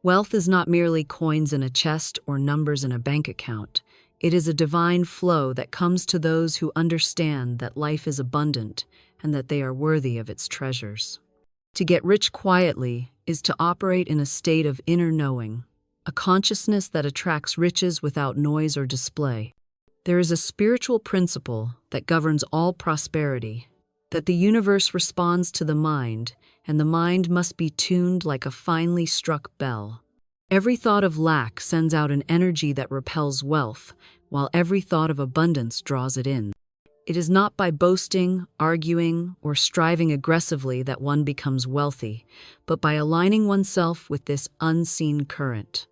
Wealth is not merely coins in a chest or numbers in a bank account. It is a divine flow that comes to those who understand that life is abundant and that they are worthy of its treasures. To get rich quietly is to operate in a state of inner knowing, a consciousness that attracts riches without noise or display. There is a spiritual principle that governs all prosperity, that the universe responds to the mind, and the mind must be tuned like a finely struck bell. Every thought of lack sends out an energy that repels wealth, while every thought of abundance draws it in. It is not by boasting, arguing, or striving aggressively that one becomes wealthy, but by aligning oneself with this unseen current.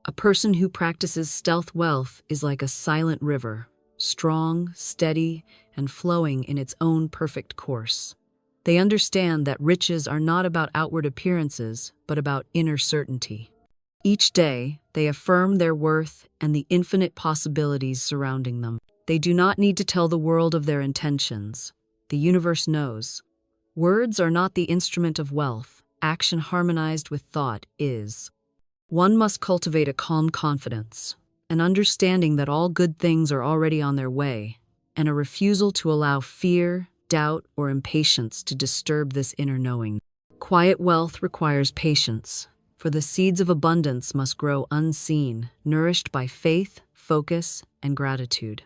A person who practices stealth wealth is like a silent river, strong, steady, and flowing in its own perfect course. They understand that riches are not about outward appearances, but about inner certainty. Each day, they affirm their worth and the infinite possibilities surrounding them. They do not need to tell the world of their intentions. The universe knows. Words are not the instrument of wealth. Action harmonized with thought is. One must cultivate a calm confidence, an understanding that all good things are already on their way, and a refusal to allow fear, doubt, or impatience to disturb this inner knowing. Quiet wealth requires patience, for the seeds of abundance must grow unseen, nourished by faith, focus, and gratitude.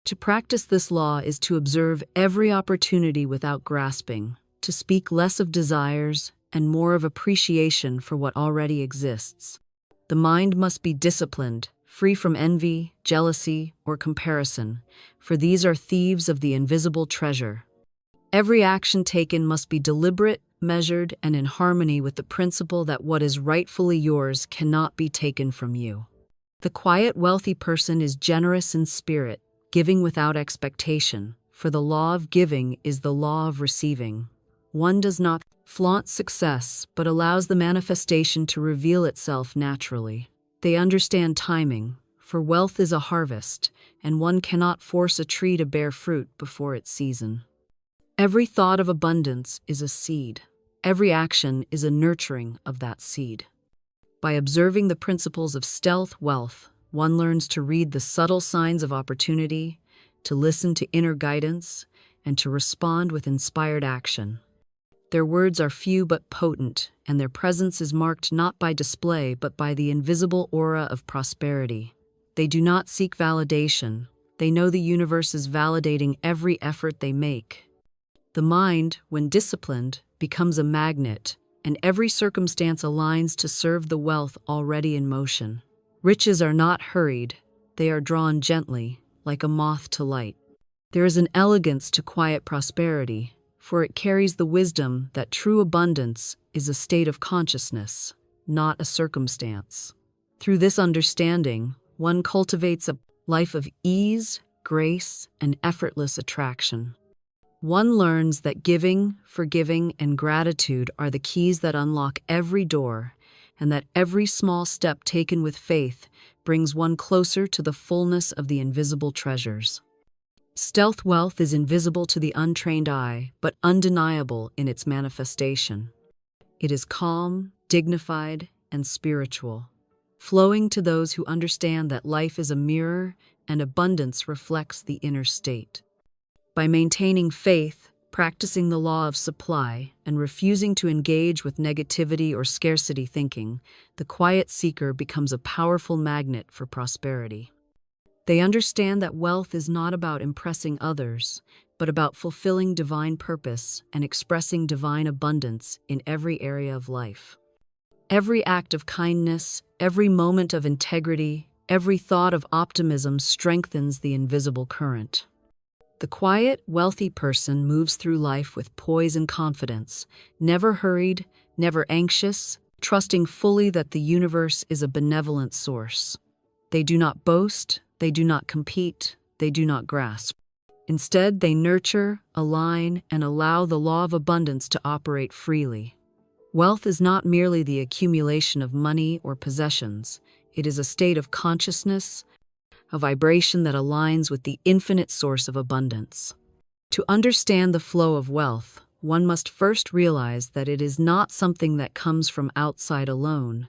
To practice this law is to observe every opportunity without grasping, to speak less of desires and more of appreciation for what already exists. The mind must be disciplined, free from envy, jealousy, or comparison, for these are thieves of the invisible treasure. Every action taken must be deliberate, measured, and in harmony with the principle that what is rightfully yours cannot be taken from you. The quiet, wealthy person is generous in spirit, giving without expectation, for the law of giving is the law of receiving. One does not flaunt success, but allows the manifestation to reveal itself naturally. They understand timing, for wealth is a harvest, and one cannot force a tree to bear fruit before its season. Every thought of abundance is a seed. Every action is a nurturing of that seed. By observing the principles of stealth wealth, one learns to read the subtle signs of opportunity, to listen to inner guidance, and to respond with inspired action. Their words are few but potent, and their presence is marked not by display but by the invisible aura of prosperity. They do not seek validation. They know the universe is validating every effort they make. The mind, when disciplined, becomes a magnet, and every circumstance aligns to serve the wealth already in motion. Riches are not hurried. They are drawn gently, like a moth to light. There is an elegance to quiet prosperity, for it carries the wisdom that true abundance is a state of consciousness, not a circumstance. Through this understanding, one cultivates a life of ease, grace, and effortless attraction. One learns that giving, forgiving, and gratitude are the keys that unlock every door, and that every small step taken with faith brings one closer to the fullness of the invisible treasures. Stealth wealth is invisible to the untrained eye, but undeniable in its manifestation. It is calm, dignified, and spiritual, flowing to those who understand that life is a mirror and abundance reflects the inner state. By maintaining faith, practicing the law of supply, and refusing to engage with negativity or scarcity thinking, the quiet seeker becomes a powerful magnet for prosperity. They understand that wealth is not about impressing others, but about fulfilling divine purpose and expressing divine abundance in every area of life. Every act of kindness, every moment of integrity, every thought of optimism strengthens the invisible current. The quiet, wealthy person moves through life with poise and confidence, never hurried, never anxious, trusting fully that the universe is a benevolent source. They do not boast, they do not compete, they do not grasp. Instead, they nurture, align, and allow the law of abundance to operate freely. Wealth is not merely the accumulation of money or possessions. It is a state of consciousness, a vibration that aligns with the infinite source of abundance. To understand the flow of wealth, one must first realize that it is not something that comes from outside alone,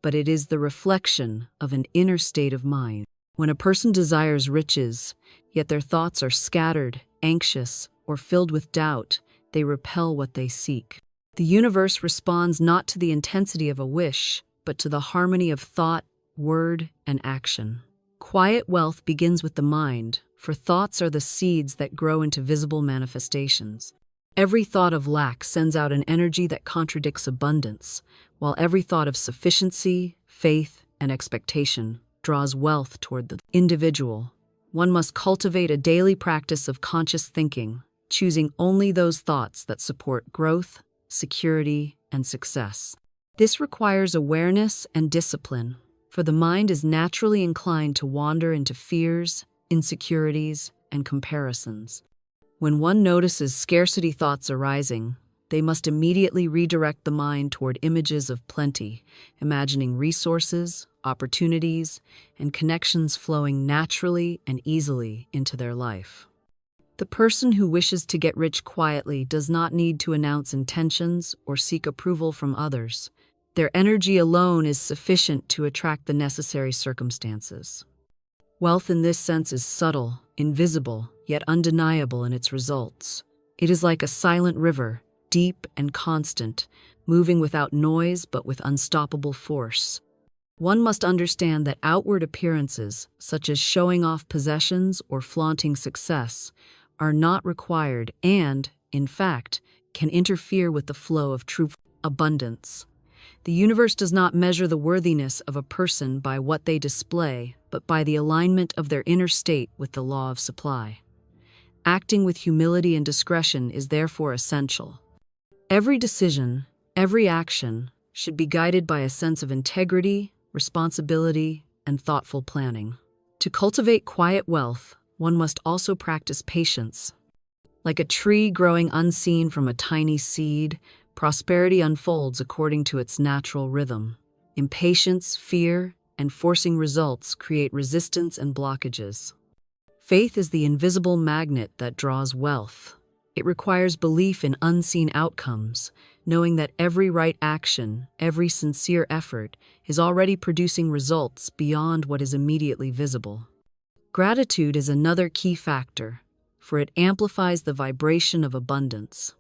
but it is the reflection of an inner state of mind. When a person desires riches, yet their thoughts are scattered, anxious, or filled with doubt, they repel what they seek. The universe responds not to the intensity of a wish, but to the harmony of thought, word, and action. Quiet wealth begins with the mind, for thoughts are the seeds that grow into visible manifestations. Every thought of lack sends out an energy that contradicts abundance, while every thought of sufficiency, faith, and expectation draws wealth toward the individual. One must cultivate a daily practice of conscious thinking, choosing only those thoughts that support growth, security, and success. This requires awareness and discipline, for the mind is naturally inclined to wander into fears, insecurities, and comparisons. When one notices scarcity thoughts arising, they must immediately redirect the mind toward images of plenty, imagining resources, opportunities, and connections flowing naturally and easily into their life. The person who wishes to get rich quietly does not need to announce intentions or seek approval from others. Their energy alone is sufficient to attract the necessary circumstances. Wealth in this sense is subtle, invisible, yet undeniable in its results. It is like a silent river, deep and constant, moving without noise but with unstoppable force. One must understand that outward appearances, such as showing off possessions or flaunting success, are not required and, in fact, can interfere with the flow of true abundance. The universe does not measure the worthiness of a person by what they display, but by the alignment of their inner state with the law of supply. Acting with humility and discretion is therefore essential. Every decision, every action, should be guided by a sense of integrity, responsibility, and thoughtful planning. To cultivate quiet wealth, one must also practice patience. Like a tree growing unseen from a tiny seed, prosperity unfolds according to its natural rhythm. Impatience, fear, and forcing results create resistance and blockages. Faith is the invisible magnet that draws wealth. It requires belief in unseen outcomes, knowing that every right action, every sincere effort, is already producing results beyond what is immediately visible. Gratitude is another key factor, for it amplifies the vibration of abundance.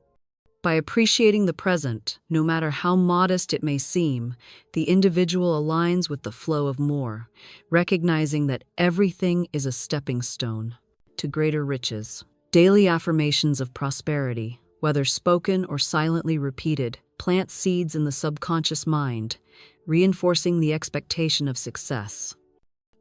By appreciating the present, no matter how modest it may seem, the individual aligns with the flow of more, recognizing that everything is a stepping stone to greater riches. Daily affirmations of prosperity, whether spoken or silently repeated, plant seeds in the subconscious mind, reinforcing the expectation of success.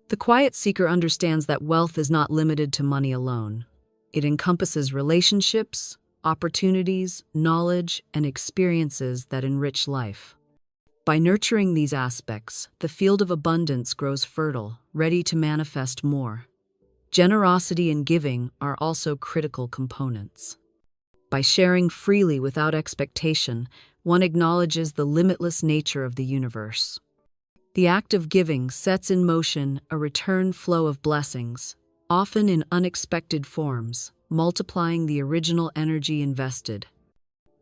The quiet seeker understands that wealth is not limited to money alone. It encompasses relationships, opportunities, knowledge, and experiences that enrich life. By nurturing these aspects, the field of abundance grows fertile, ready to manifest more. Generosity and giving are also critical components. By sharing freely without expectation, one acknowledges the limitless nature of the universe. The act of giving sets in motion a return flow of blessings, often in unexpected forms, multiplying the original energy invested.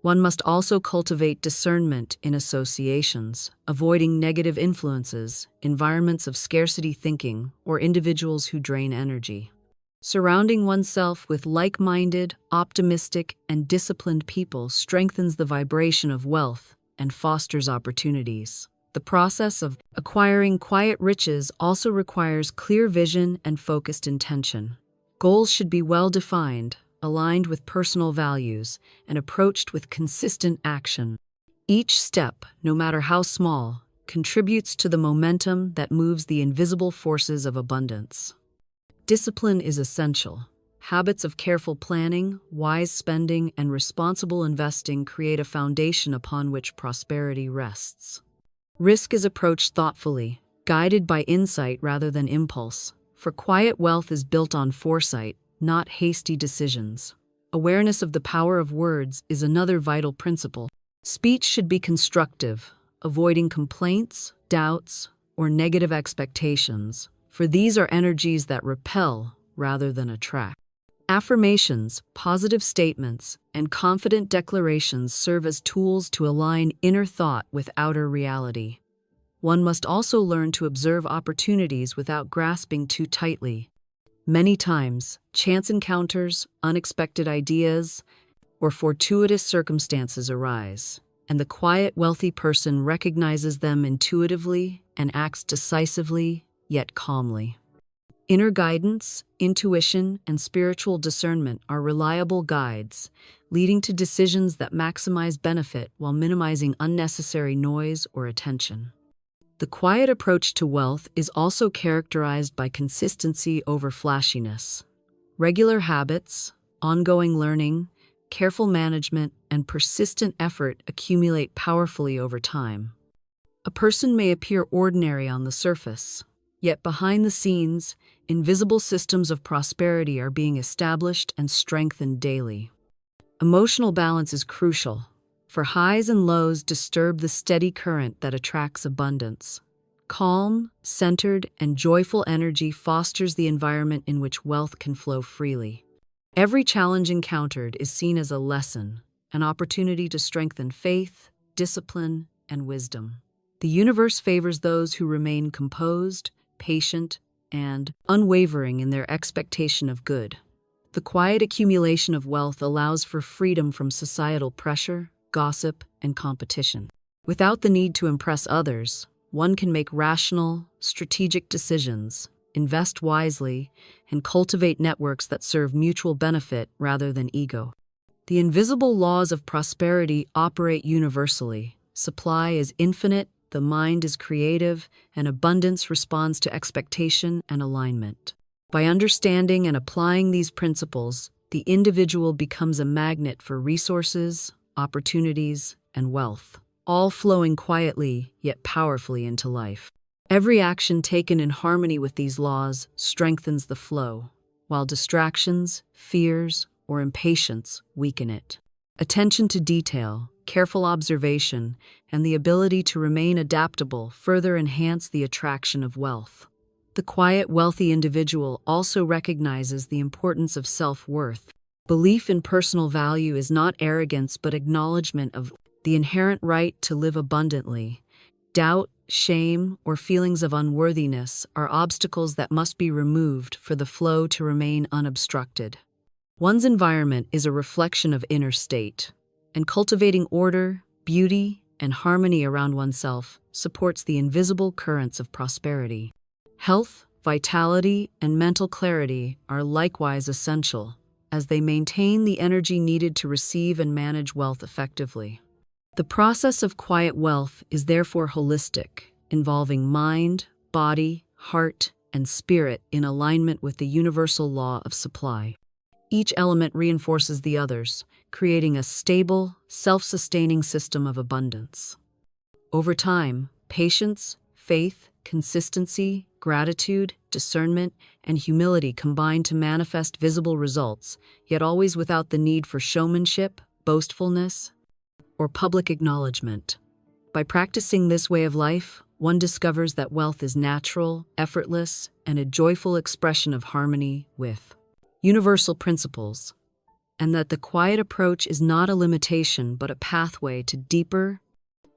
One must also cultivate discernment in associations, avoiding negative influences, environments of scarcity thinking, or individuals who drain energy. Surrounding oneself with like-minded, optimistic, and disciplined people strengthens the vibration of wealth and fosters opportunities. The process of acquiring quiet riches also requires clear vision and focused intention. Goals should be well-defined, aligned with personal values, and approached with consistent action. Each step, no matter how small, contributes to the momentum that moves the invisible forces of abundance. Discipline is essential. Habits of careful planning, wise spending, and responsible investing create a foundation upon which prosperity rests. Risk is approached thoughtfully, guided by insight rather than impulse, for quiet wealth is built on foresight, not hasty decisions. Awareness of the power of words is another vital principle. Speech should be constructive, avoiding complaints, doubts, or negative expectations, for these are energies that repel rather than attract. Affirmations, positive statements, and confident declarations serve as tools to align inner thought with outer reality. one must also learn to observe opportunities without grasping too tightly. Many times, chance encounters, unexpected ideas, or fortuitous circumstances arise, and the quiet, wealthy person recognizes them intuitively and acts decisively, yet calmly. Inner guidance, intuition, and spiritual discernment are reliable guides, leading to decisions that maximize benefit while minimizing unnecessary noise or attention. The quiet approach to wealth is also characterized by consistency over flashiness. Regular habits, ongoing learning, careful management, and persistent effort accumulate powerfully over time. A person may appear ordinary on the surface, yet behind the scenes, invisible systems of prosperity are being established and strengthened daily. Emotional balance is crucial, for highs and lows disturb the steady current that attracts abundance. Calm, centered, and joyful energy fosters the environment in which wealth can flow freely. Every challenge encountered is seen as a lesson, an opportunity to strengthen faith, discipline, and wisdom. The universe favors those who remain composed, patient, and unwavering in their expectation of good. The quiet accumulation of wealth allows for freedom from societal pressure, gossip, and competition. Without the need to impress others, one can make rational, strategic decisions, invest wisely, and cultivate networks that serve mutual benefit rather than ego. The invisible laws of prosperity operate universally. Supply is infinite, the mind is creative, and abundance responds to expectation and alignment. By understanding and applying these principles, the individual becomes a magnet for resources, opportunities, and wealth, all flowing quietly yet powerfully into life. Every action taken in harmony with these laws strengthens the flow, while distractions, fears, or impatience weaken it. Attention to detail, careful observation, and the ability to remain adaptable further enhance the attraction of wealth. The quiet, wealthy individual also recognizes the importance of self-worth. Belief in personal value is not arrogance but acknowledgement of the inherent right to live abundantly. Doubt, shame, or feelings of unworthiness are obstacles that must be removed for the flow to remain unobstructed. One's environment is a reflection of inner state, and cultivating order, beauty, and harmony around oneself supports the invisible currents of prosperity. Health, vitality, and mental clarity are likewise essential, as they maintain the energy needed to receive and manage wealth effectively. The process of quiet wealth is therefore holistic, involving mind, body, heart, and spirit in alignment with the universal law of supply. Each element reinforces the others, creating a stable, self-sustaining system of abundance. Over time, patience, faith, consistency, gratitude, discernment, and humility combine to manifest visible results, yet always without the need for showmanship, boastfulness, or public acknowledgement. By practicing this way of life, one discovers that wealth is natural, effortless, and a joyful expression of harmony with universal principles, and that the quiet approach is not a limitation but a pathway to deeper,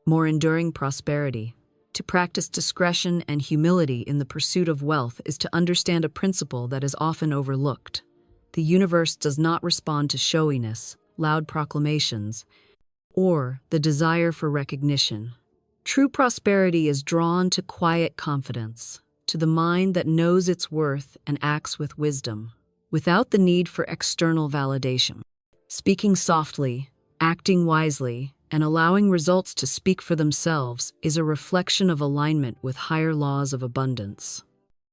more enduring prosperity. To practice discretion and humility in the pursuit of wealth is to understand a principle that is often overlooked. The universe does not respond to showiness, loud proclamations, or the desire for recognition. True prosperity is drawn to quiet confidence, to the mind that knows its worth and acts with wisdom, without the need for external validation. Speaking softly, acting wisely, and allowing results to speak for themselves is a reflection of alignment with higher laws of abundance.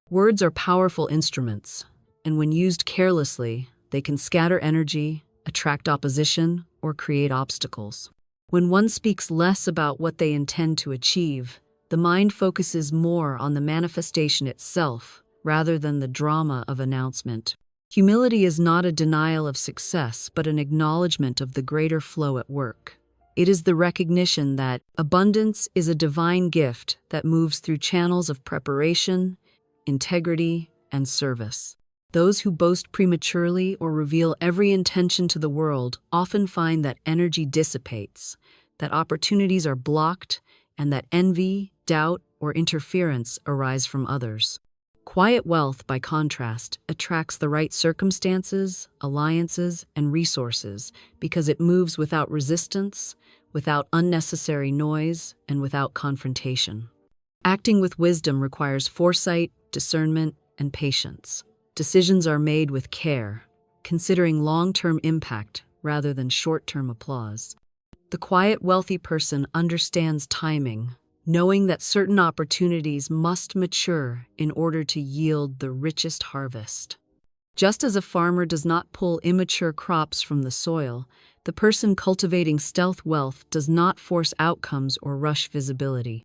Words are powerful instruments, and when used carelessly, they can scatter energy, attract opposition, or create obstacles. When one speaks less about what they intend to achieve, the mind focuses more on the manifestation itself rather than the drama of announcement. Humility is not a denial of success, but an acknowledgement of the greater flow at work. It is the recognition that abundance is a divine gift that moves through channels of preparation, integrity, and service. Those who boast prematurely or reveal every intention to the world often find that energy dissipates, that opportunities are blocked, and that envy, doubt, or interference arise from others. Quiet wealth, by contrast, attracts the right circumstances, alliances, and resources because it moves without resistance, without unnecessary noise, and without confrontation. Acting with wisdom requires foresight, discernment, and patience. Decisions are made with care, considering long-term impact rather than short-term applause. The quiet, wealthy person understands timing, knowing that certain opportunities must mature in order to yield the richest harvest. Just as a farmer does not pull immature crops from the soil, the person cultivating stealth wealth does not force outcomes or rush visibility.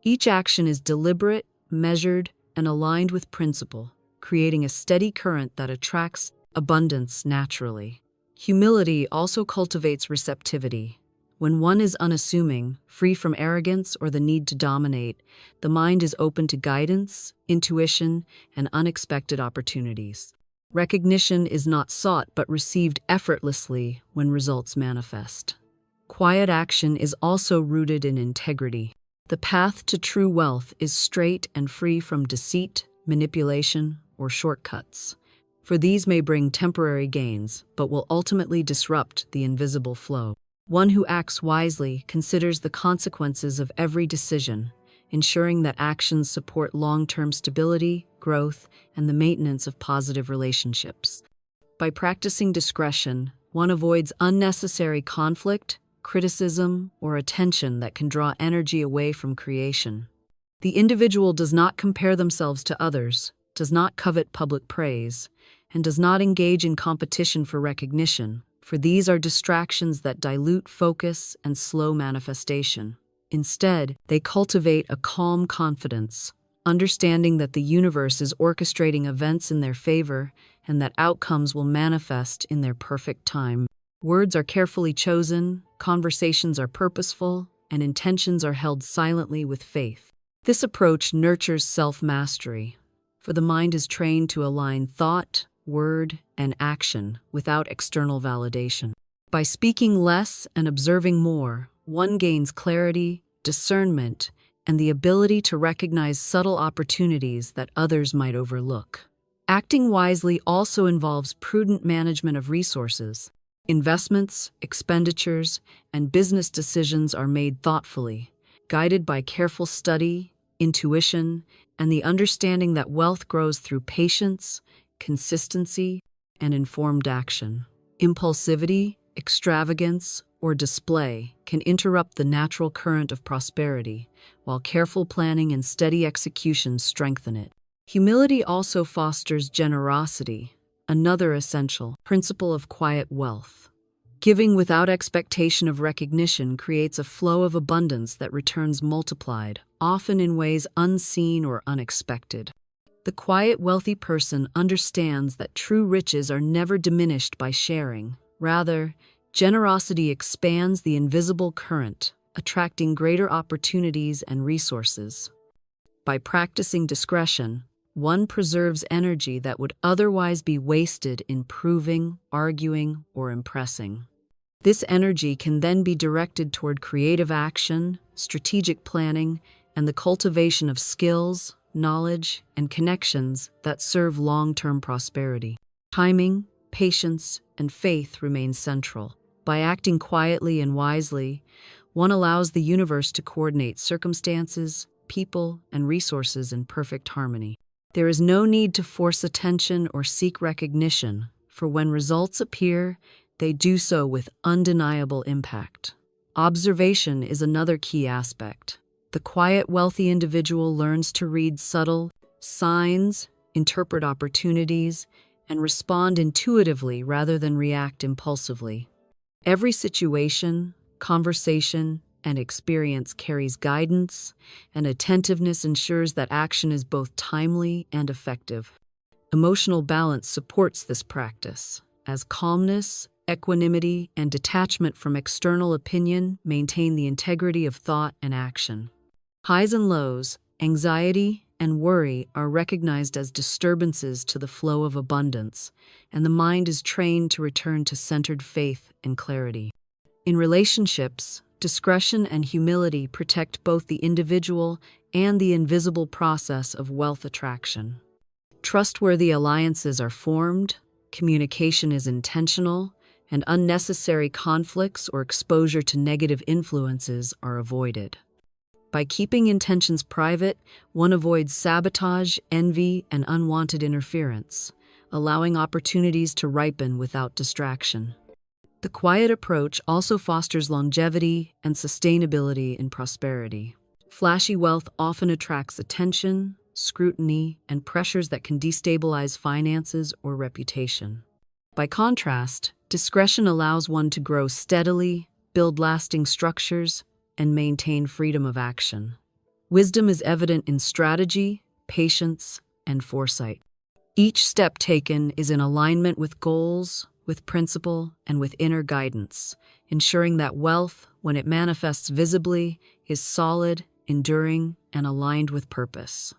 Each action is deliberate, measured, and aligned with principle, creating a steady current that attracts abundance naturally. Humility also cultivates receptivity. When one is unassuming, free from arrogance or the need to dominate, the mind is open to guidance, intuition, and unexpected opportunities. Recognition is not sought but received effortlessly when results manifest. Quiet action is also rooted in integrity. The path to true wealth is straight and free from deceit, manipulation, or shortcuts. For these may bring temporary gains, but will ultimately disrupt the invisible flow. One who acts wisely considers the consequences of every decision, ensuring that actions support long-term stability, growth, and the maintenance of positive relationships. By practicing discretion, one avoids unnecessary conflict, criticism, or attention that can draw energy away from creation. The individual does not compare themselves to others, does not covet public praise, and does not engage in competition for recognition, for these are distractions that dilute focus and slow manifestation. Instead, they cultivate a calm confidence, understanding that the universe is orchestrating events in their favor and that outcomes will manifest in their perfect time. Words are carefully chosen, conversations are purposeful, and intentions are held silently with faith. This approach nurtures self-mastery, for the mind is trained to align thought, word, and action without external validation. By speaking less and observing more, one gains clarity, discernment, and the ability to recognize subtle opportunities that others might overlook. Acting wisely also involves prudent management of resources. Investments, expenditures, and business decisions are made thoughtfully, guided by careful study, intuition, and the understanding that wealth grows through patience, consistency, and informed action. Impulsivity, extravagance, or display can interrupt the natural current of prosperity, while careful planning and steady execution strengthen it. Humility also fosters generosity, another essential principle of quiet wealth. Giving without expectation of recognition creates a flow of abundance that returns multiplied, often in ways unseen or unexpected. The quiet, wealthy person understands that true riches are never diminished by sharing. Rather, generosity expands the invisible current, attracting greater opportunities and resources. By practicing discretion, one preserves energy that would otherwise be wasted in proving, arguing, or impressing. This energy can then be directed toward creative action, strategic planning, and the cultivation of skills, knowledge, and connections that serve long-term prosperity. Timing, patience, and faith remain central. By acting quietly and wisely, one allows the universe to coordinate circumstances, people, and resources in perfect harmony. There is no need to force attention or seek recognition, for when results appear, they do so with undeniable impact. Observation is another key aspect. The quiet, wealthy individual learns to read subtle signs, interpret opportunities, and respond intuitively rather than react impulsively. Every situation, conversation, and experience carries guidance, and attentiveness ensures that action is both timely and effective. Emotional balance supports this practice, as calmness, equanimity, and detachment from external opinion maintain the integrity of thought and action. Highs and lows, anxiety, and worry are recognized as disturbances to the flow of abundance, and the mind is trained to return to centered faith and clarity. In relationships, Discretion and humility protect both the individual and the invisible process of wealth attraction. Trustworthy alliances are formed, communication is intentional, and unnecessary conflicts or exposure to negative influences are avoided. By keeping intentions private, one avoids sabotage, envy, and unwanted interference, allowing opportunities to ripen without distraction. The quiet approach also fosters longevity and sustainability in prosperity. Flashy wealth often attracts attention, scrutiny, and pressures that can destabilize finances or reputation. By contrast, discretion allows one to grow steadily, build lasting structures, and maintain freedom of action. Wisdom is evident in strategy, patience, and foresight. Each step taken is in alignment with goals, with principle, and with inner guidance, ensuring that wealth, when it manifests visibly, is solid, enduring, and aligned with purpose.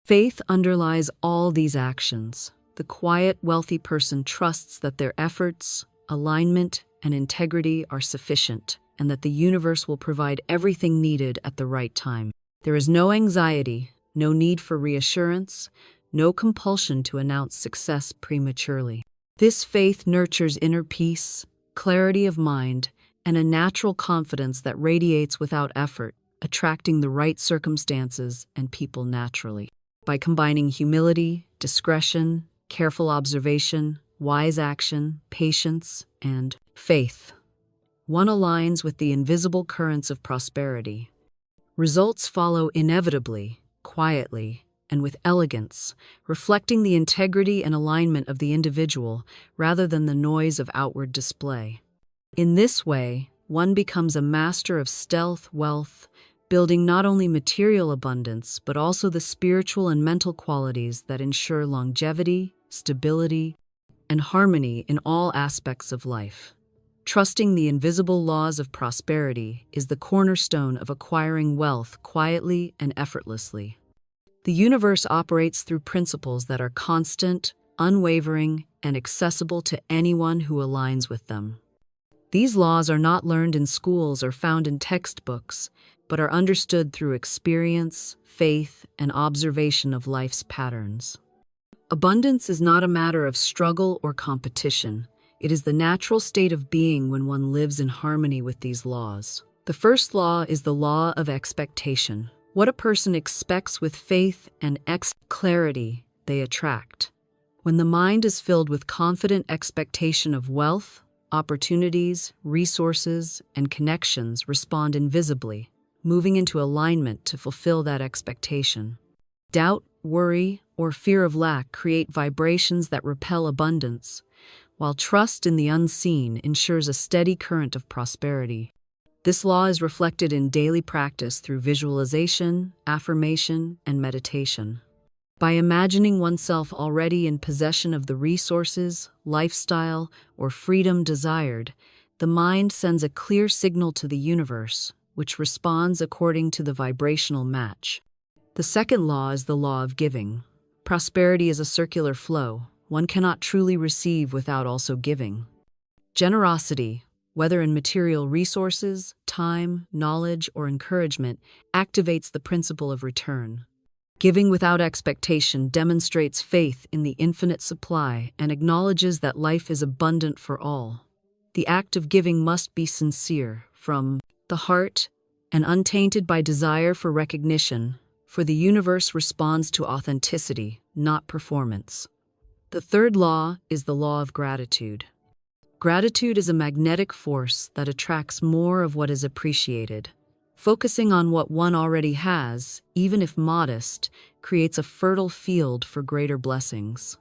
Faith underlies all these actions. The quiet, wealthy person trusts that their efforts, alignment, and integrity are sufficient, and that the universe will provide everything needed at the right time. There is no anxiety, no need for reassurance, no compulsion to announce success prematurely. This faith nurtures inner peace, clarity of mind, and a natural confidence that radiates without effort, attracting the right circumstances and people naturally. By combining humility, discretion, careful observation, wise action, patience, and faith, one aligns with the invisible currents of prosperity. Results follow inevitably, quietly, and with elegance, reflecting the integrity and alignment of the individual rather than the noise of outward display. In this way, one becomes a master of stealth wealth, building not only material abundance but also the spiritual and mental qualities that ensure longevity, stability, and harmony in all aspects of life. Trusting the invisible laws of prosperity is the cornerstone of acquiring wealth quietly and effortlessly. The universe operates through principles that are constant, unwavering, and accessible to anyone who aligns with them. These laws are not learned in schools or found in textbooks, but are understood through experience, faith, and observation of life's patterns. Abundance is not a matter of struggle or competition. It is the natural state of being when one lives in harmony with these laws. The first law is the law of expectation. What a person expects with faith and clarity, they attract. When the mind is filled with confident expectation of wealth, opportunities, resources, and connections respond invisibly, moving into alignment to fulfill that expectation. Doubt, worry, or fear of lack create vibrations that repel abundance, while trust in the unseen ensures a steady current of prosperity. This law is reflected in daily practice through visualization, affirmation, and meditation. By imagining oneself already in possession of the resources, lifestyle, or freedom desired, the mind sends a clear signal to the universe, which responds according to the vibrational match. The second law is the law of giving. Prosperity is a circular flow. One cannot truly receive without also giving. Generosity, whether in material resources, time, knowledge, or encouragement, activates the principle of return. Giving without expectation demonstrates faith in the infinite supply and acknowledges that life is abundant for all. The act of giving must be sincere, from the heart, and untainted by desire for recognition, for the universe responds to authenticity, not performance. The third law is the law of gratitude. Gratitude is a magnetic force that attracts more of what is appreciated. Focusing on what one already has, even if modest, creates a fertile field for greater blessings.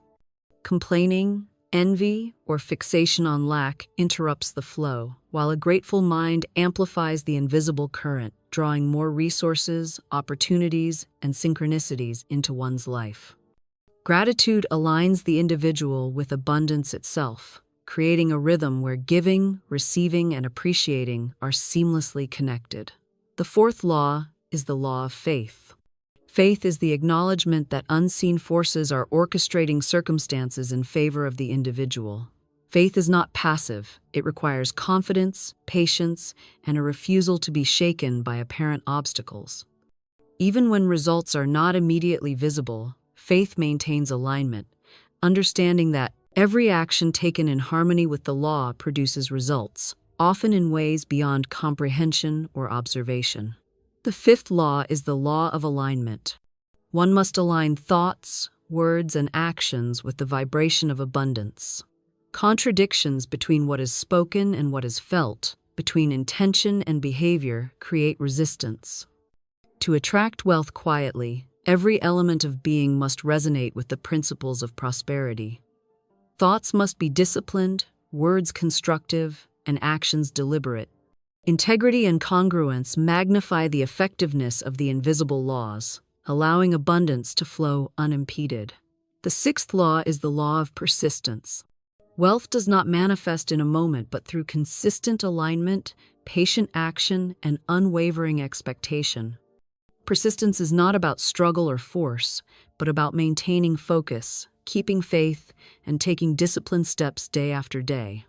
Complaining, envy, or fixation on lack interrupts the flow, while a grateful mind amplifies the invisible current, drawing more resources, opportunities, and synchronicities into one's life. Gratitude aligns the individual with abundance itself, creating a rhythm where giving, receiving, and appreciating are seamlessly connected. The fourth law is the law of faith. Faith is the acknowledgement that unseen forces are orchestrating circumstances in favor of the individual. Faith is not passive. It requires confidence, patience, and a refusal to be shaken by apparent obstacles. Even when results are not immediately visible, faith maintains alignment, understanding that every action taken in harmony with the law produces results, often in ways beyond comprehension or observation. The fifth law is the law of alignment. One must align thoughts, words, and actions with the vibration of abundance. Contradictions between what is spoken and what is felt, between intention and behavior, create resistance. To attract wealth quietly, every element of being must resonate with the principles of prosperity. Thoughts must be disciplined, words constructive, and actions deliberate. Integrity and congruence magnify the effectiveness of the invisible laws, allowing abundance to flow unimpeded. The sixth law is the law of persistence. Wealth does not manifest in a moment, but through consistent alignment, patient action, and unwavering expectation. Persistence is not about struggle or force, but about maintaining focus, keeping faith, and taking disciplined steps day after day.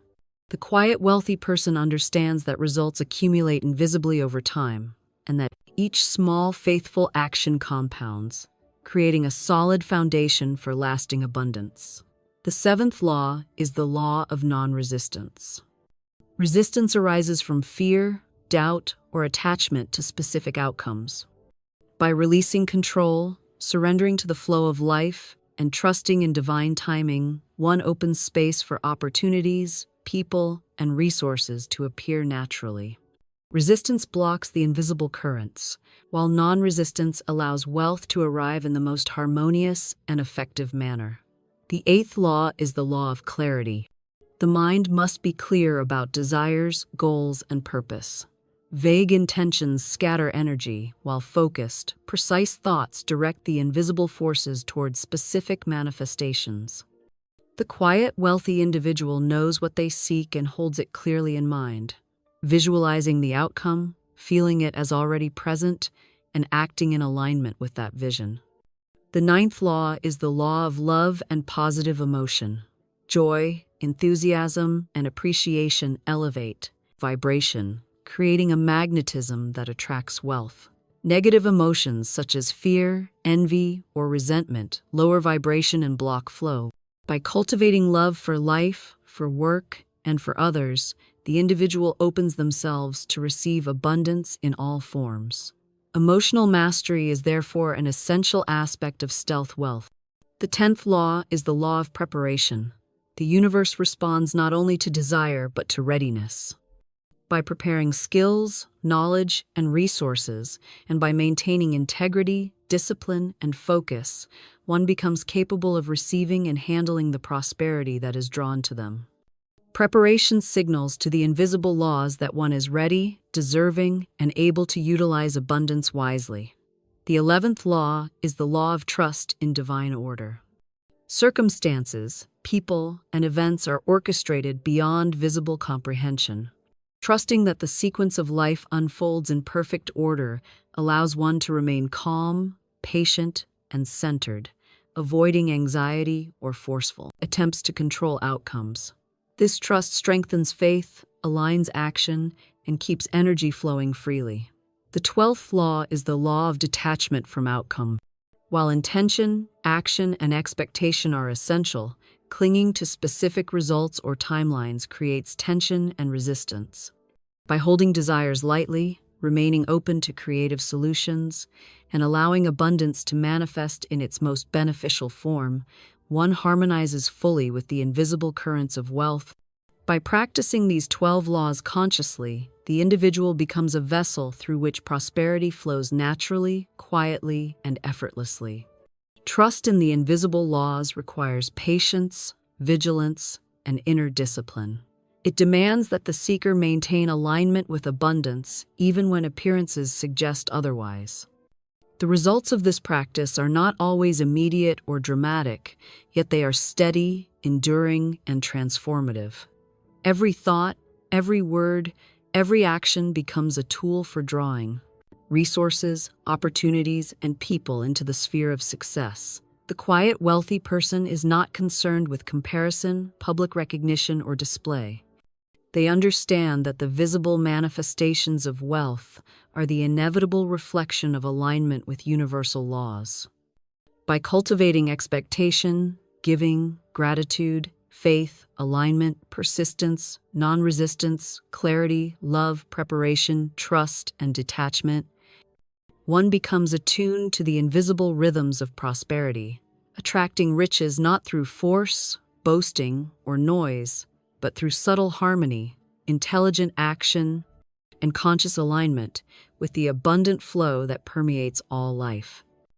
The quiet, wealthy person understands that results accumulate invisibly over time, and that each small, faithful action compounds, creating a solid foundation for lasting abundance. The seventh law is the law of non-resistance. Resistance arises from fear, doubt, or attachment to specific outcomes. By releasing control, surrendering to the flow of life, and trusting in divine timing, one opens space for opportunities, people, and resources to appear naturally. Resistance blocks the invisible currents, while non-resistance allows wealth to arrive in the most harmonious and effective manner. The eighth law is the law of clarity. The mind must be clear about desires, goals, and purpose. Vague intentions scatter energy, while focused, precise thoughts direct the invisible forces toward specific manifestations. The quiet, wealthy individual knows what they seek and holds it clearly in mind, visualizing the outcome, feeling it as already present, and acting in alignment with that vision. The ninth law is the law of love and positive emotion. Joy, enthusiasm, and appreciation elevate vibration, creating a magnetism that attracts wealth. Negative emotions such as fear, envy, or resentment lower vibration and block flow. By cultivating love for life, for work, and for others, the individual opens themselves to receive abundance in all forms. Emotional mastery is therefore an essential aspect of stealth wealth. The 10th law is the law of preparation. The universe responds not only to desire, but to readiness. By preparing skills, knowledge, and resources, and by maintaining integrity, discipline, and focus, one becomes capable of receiving and handling the prosperity that is drawn to them. Preparation signals to the invisible laws that one is ready, deserving, and able to utilize abundance wisely. The 11th law is the law of trust in divine order. Circumstances, people, and events are orchestrated beyond visible comprehension. Trusting that the sequence of life unfolds in perfect order allows one to remain calm, patient, and centered, avoiding anxiety or forceful attempts to control outcomes. This trust strengthens faith, aligns action, and keeps energy flowing freely. The 12th law is the law of detachment from outcome. While intention, action, and expectation are essential, clinging to specific results or timelines creates tension and resistance. By holding desires lightly, remaining open to creative solutions, and allowing abundance to manifest in its most beneficial form, one harmonizes fully with the invisible currents of wealth. By practicing these 12 laws consciously, the individual becomes a vessel through which prosperity flows naturally, quietly, and effortlessly. Trust in the invisible laws requires patience, vigilance, and inner discipline. It demands that the seeker maintain alignment with abundance, even when appearances suggest otherwise. The results of this practice are not always immediate or dramatic, yet they are steady, enduring, and transformative. Every thought, every word, every action becomes a tool for drawing resources, opportunities, and people into the sphere of success. The quiet, wealthy person is not concerned with comparison, public recognition, or display. They understand that the visible manifestations of wealth are the inevitable reflection of alignment with universal laws. By cultivating expectation, giving, gratitude, faith, alignment, persistence, non-resistance, clarity, love, preparation, trust, and detachment, one becomes attuned to the invisible rhythms of prosperity, attracting riches not through force, boasting, or noise, but through subtle harmony, intelligent action, and conscious alignment with the abundant flow that permeates all life.